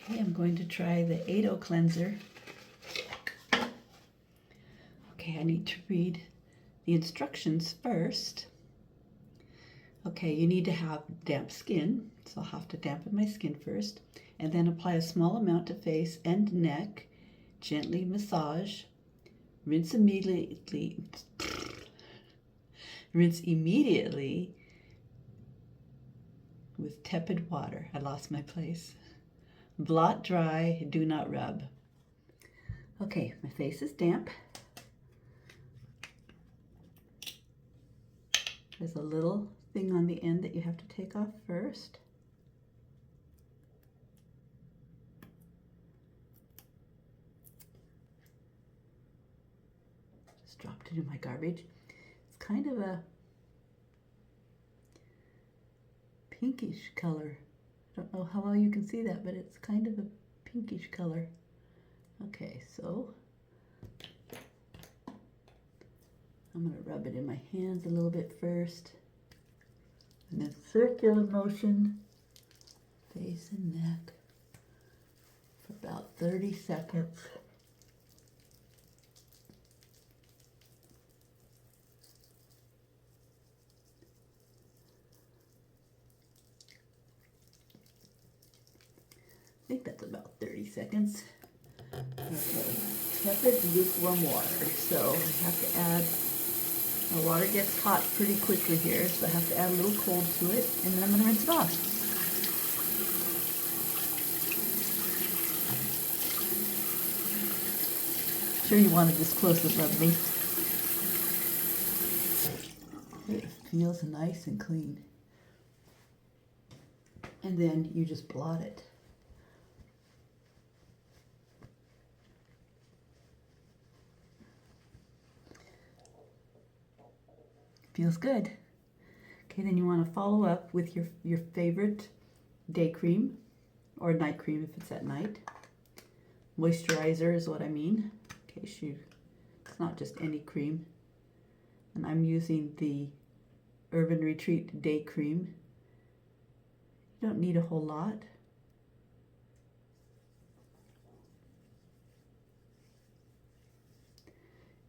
Okay, I'm going to try the 8-0 cleanser. Okay, I need to read the instructions first. Okay, you need to have damp skin, so I'll have to dampen my skin first, and then apply a small amount to face and neck, gently massage, rinse immediately with tepid water. I lost my place. Blot dry, do not rub. Okay, my face is damp. There's a little thing on the end that you have to take off first. Just dropped it in my garbage. It's kind of a pinkish color. I don't know how well you can see that, but it's kind of a pinkish color. Okay, so I'm going to rub it in my hands a little bit first, and then circular motion, face and neck, for about 30 seconds. I think that's about 30 seconds. Okay, tepid lukewarm water. So I have to add, the water gets hot pretty quickly here, so I have to add a little cold to it, and then I'm going to rinse it off. Sure you wanted this close up of me. It feels nice and clean. And then you just blot it. Feels good. Okay, then you want to follow up with your favorite day cream or night cream if it's at night. Moisturizer is what I mean, in case it's not just any cream. And I'm using the Urban Retreat Day Cream. You don't need a whole lot.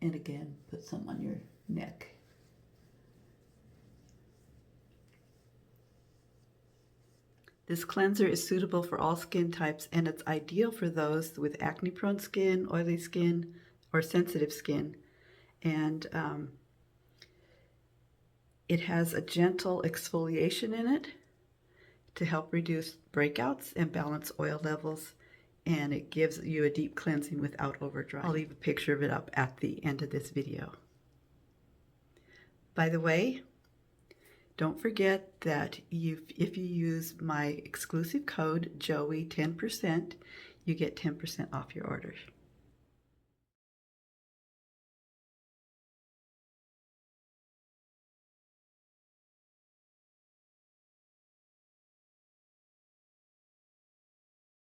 And again, put some on your neck. This cleanser is suitable for all skin types, and it's ideal for those with acne-prone skin, oily skin, or sensitive skin. And it has a gentle exfoliation in it to help reduce breakouts and balance oil levels, and it gives you a deep cleansing without overdrying. I'll leave a picture of it up at the end of this video. By the way, don't forget that if you use my exclusive code, Joey10%, you get 10% off your order.